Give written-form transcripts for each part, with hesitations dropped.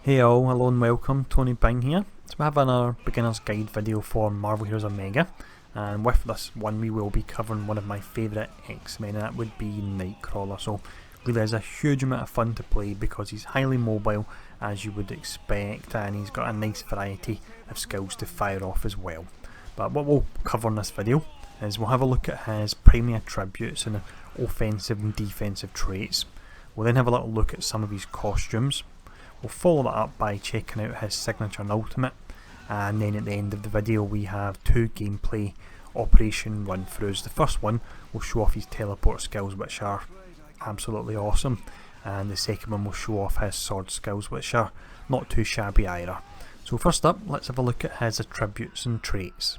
Hey all, hello and welcome, Tony Bing here. So we have another beginner's guide video for Marvel Heroes Omega, and with this one we will be covering one of my favourite X-Men, and that would be Nightcrawler. So really is a huge amount of fun to play because he's highly mobile as you would expect, and he's got a nice variety of skills to fire off as well. But what we'll cover in this video is we'll have a look at his primary attributes and offensive and defensive traits. We'll then have a little look at some of his costumes. We'll follow that up by checking out his signature and ultimate, and then at the end of the video we have two gameplay operation run throughs. The first one will show off his teleport skills, which are absolutely awesome, and the second one will show off his sword skills, which are not too shabby either. So first up, let's have a look at his attributes and traits.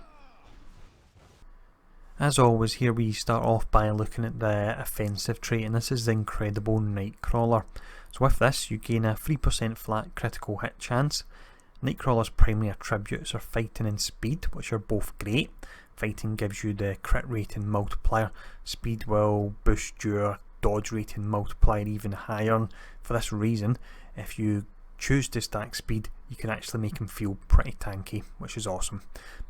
As always, here we start off by looking at the offensive trait, and this is the incredible Nightcrawler. So with this you gain a 3% flat critical hit chance. Nightcrawler's primary attributes are fighting and speed, which are both great. Fighting gives you the crit rating multiplier, speed will boost your dodge rating multiplier even higher, and for this reason if you choose to stack speed you can actually make him feel pretty tanky, which is awesome.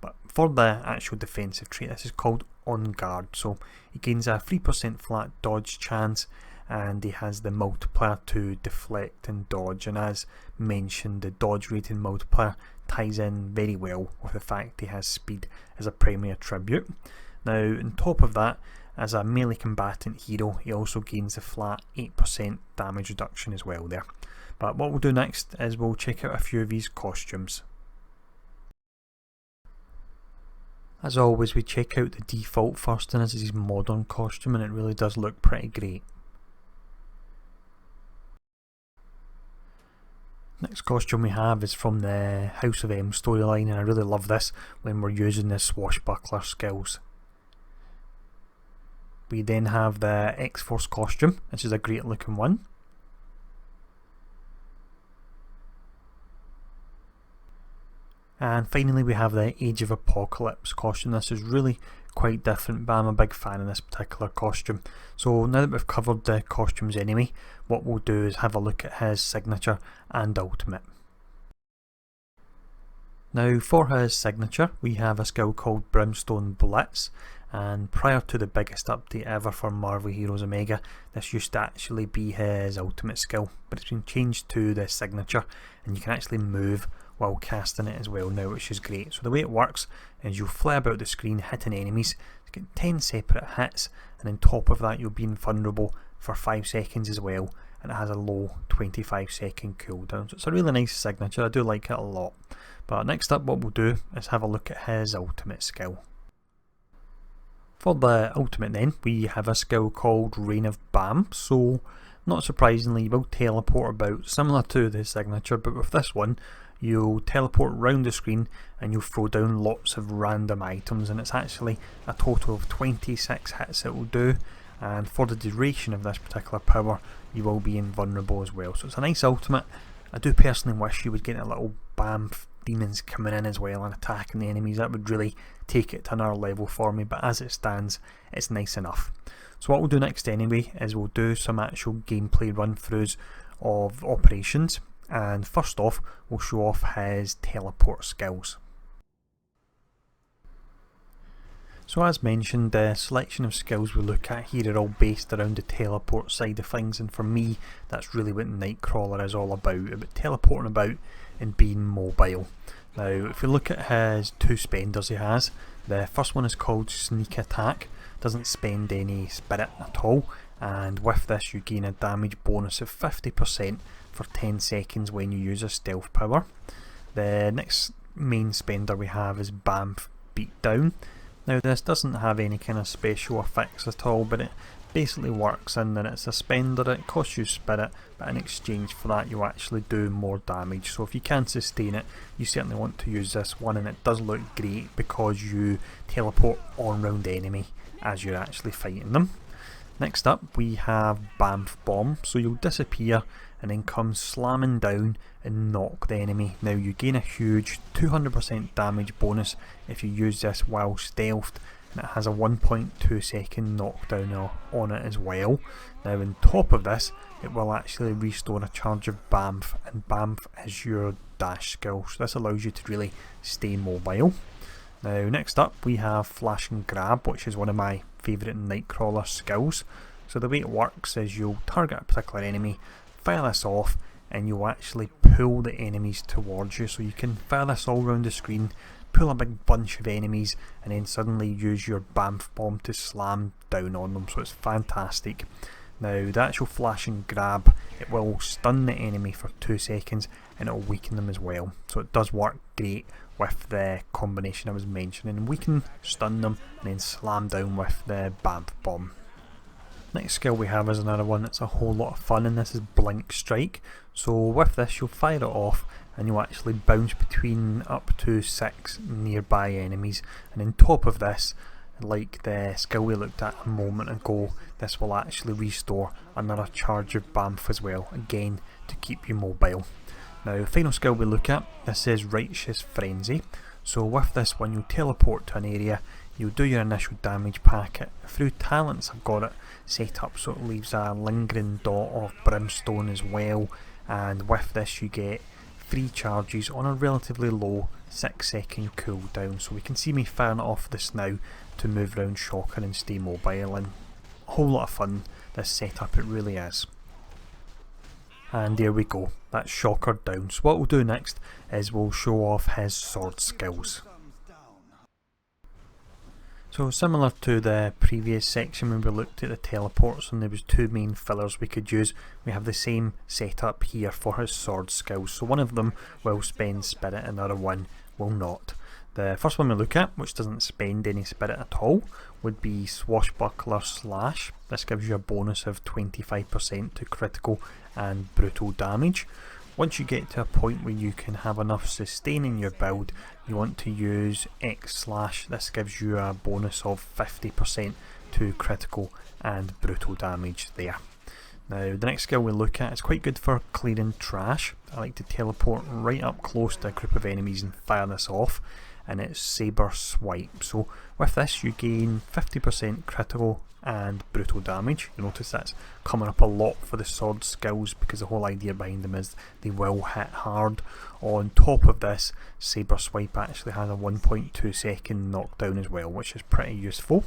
But for the actual defensive trait, this is called On Guard. So he gains a 3% flat dodge chance, and he has the multiplier to deflect and dodge, and as mentioned the dodge rating multiplier ties in very well with the fact he has speed as a primary attribute. Now on top of that, as a melee combatant hero he also gains a flat 8% damage reduction as well there. But what we'll do next is we'll check out a few of his costumes. As always we check out the default first, and this is his modern costume, and it really does look pretty great. Next costume we have is from the House of M storyline, and I really love this when we're using the swashbuckler skills. We then have the X-Force costume, which is a great looking one. And finally we have the Age of Apocalypse costume. This is really quite different, but I'm a big fan of this particular costume. So now that we've covered the costumes anyway, what we'll do is have a look at his signature and ultimate. Now for his signature we have a skill called Brimstone Blitz, and prior to the biggest update ever for Marvel Heroes Omega this used to actually be his ultimate skill, but it's been changed to the signature, and you can actually move while casting it as well now, which is great. So the way it works is you'll fly about the screen hitting enemies to get 10 separate hits, and on top of that you'll be invulnerable for 5 seconds as well, and it has a low 25-second cooldown. So it's a really nice signature, I do like it a lot. But next up what we'll do is have a look at his ultimate skill. For the ultimate then we have a skill called Reign of Bam. So not surprisingly you will teleport about, similar to the signature, but with this one you'll teleport around the screen and you'll throw down lots of random items, and it's actually a total of 26 hits it will do, and for the duration of this particular power you will be invulnerable as well. So it's a nice ultimate. I do personally wish you would get a little BAM demons coming in as well and attacking the enemies. That would really take it to another level for me, but as it stands it's nice enough. So what we'll do next anyway is we'll do some actual gameplay run throughs of operations, and first off we'll show off his teleport skills. So as mentioned, the selection of skills we look at here are all based around the teleport side of things, and for me that's really what Nightcrawler is all about teleporting about and being mobile. Now if we look at his two spenders he has, the first one is called Sneak Attack, doesn't spend any spirit at all, and with this you gain a damage bonus of 50% for 10 seconds when you use a stealth power. The next main spender we have is Bamf Beatdown. Now this doesn't have any kind of special effects at all, but it basically works in that it's a spender, it costs you spirit, but in exchange for that you actually do more damage. So if you can sustain it you certainly want to use this one, and it does look great because you teleport on round the enemy as you're actually fighting them. Next up we have Bamf Bomb. So you'll disappear and then come slamming down and knock the enemy. Now you gain a huge 200% damage bonus if you use this while stealthed, and it has a 1.2 second knockdown on it as well. Now on top of this, it will actually restore a charge of BAMF, and BAMF is your dash skill, so this allows you to really stay mobile. Now next up we have Flash and Grab, which is one of my favourite Nightcrawler skills. So the way it works is you'll target a particular enemy, fire this off, and you'll actually pull the enemies towards you. So you can fire this all around the screen, pull a big bunch of enemies, and then suddenly use your BAMF bomb to slam down on them, so it's fantastic. Now the actual Flash and Grab, it will stun the enemy for 2 seconds and it will weaken them as well, so it does work great with the combination I was mentioning. Weaken, stun them, and then slam down with the BAMF bomb. Next skill we have is another one that's a whole lot of fun, and this is Blink Strike. So with this you'll fire it off and you'll actually bounce between up to 6 nearby enemies, and on top of this, like the skill we looked at a moment ago, this will actually restore another charge of BAMF as well, again to keep you mobile. Now the final skill we look at, this is Righteous Frenzy. So with this one you'll teleport to an area, you'll do your initial damage packet. Through talents I've got it set up so it leaves a lingering dot of brimstone as well, and with this you get 3 charges on a relatively low 6-second cooldown. So we can see me firing it off this now to move around Shocker and stay mobile, and a whole lot of fun this setup, it really is. And there we go, that's Shocker down. So what we'll do next is we'll show off his sword skills. So similar to the previous section when we looked at the teleports and there was 2 main fillers we could use, we have the same setup here for his sword skills. So one of them will spend spirit and the other one will not. The first one we look at, which doesn't spend any spirit at all, would be Swashbuckler Slash. This gives you a bonus of 25% to critical and brutal damage. Once you get to a point where you can have enough sustain in your build, you want to use X Slash. This gives you a bonus of 50% to critical and brutal damage there. Now the next skill we look at is quite good for clearing trash. I like to teleport right up close to a group of enemies and fire this off, and it's Saber Swipe. So with this you gain 50% critical and brutal damage. You notice that's coming up a lot for the sword skills because the whole idea behind them is they will hit hard. On top of this, Saber Swipe actually has a 1.2 second knockdown as well, which is pretty useful.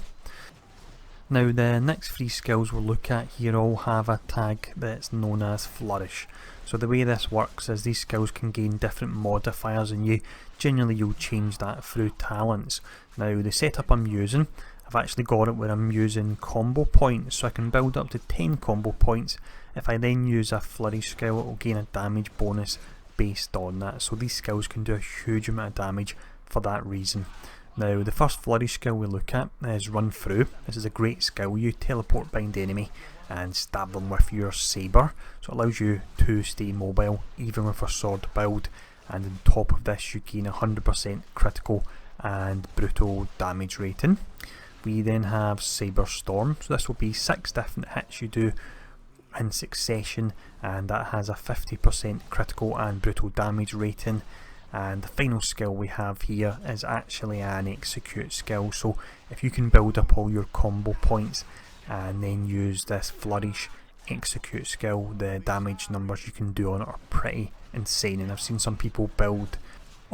Now the next 3 skills we'll look at here all have a tag that's known as Flourish. So the way this works is these skills can gain different modifiers, and generally you'll change that through talents. Now the setup I'm using, I've actually got it where I'm using combo points, so I can build up to 10 combo points. If I then use a Flourish skill, it will gain a damage bonus based on that. So these skills can do a huge amount of damage for that reason. Now the first Flourish skill we look at is Run Through. This is a great skill. You teleport behind the enemy and stab them with your sabre, so it allows you to stay mobile even with a sword build, and on top of this you gain 100% critical and brutal damage rating. We then have Saber Storm, so this will be 6 different hits you do in succession, and that has a 50% critical and brutal damage rating. And the final skill we have here is actually an execute skill, so if you can build up all your combo points and then use this Flourish execute skill, the damage numbers you can do on it are pretty insane, and I've seen some people build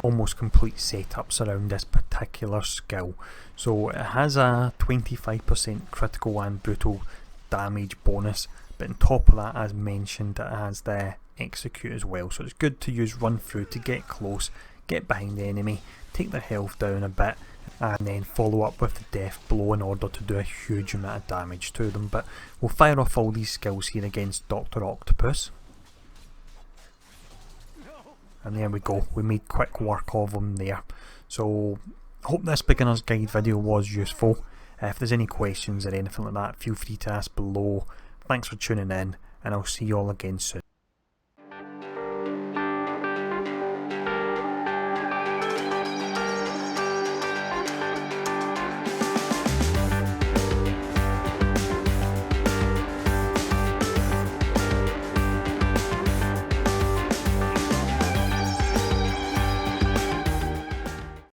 almost complete setups around this particular skill. So it has a 25% critical and brutal damage bonus, but on top of that, as mentioned, it has the execute as well, so it's good to use Run Through to get close, get behind the enemy, take their health down a bit, and then follow up with the death blow in order to do a huge amount of damage to them. But we'll fire off all these skills here against Dr. Octopus. And there we go, we made quick work of them there. So I hope this beginner's guide video was useful. If there's any questions or anything like that, feel free to ask below. Thanks for tuning in, and I'll see you all again soon.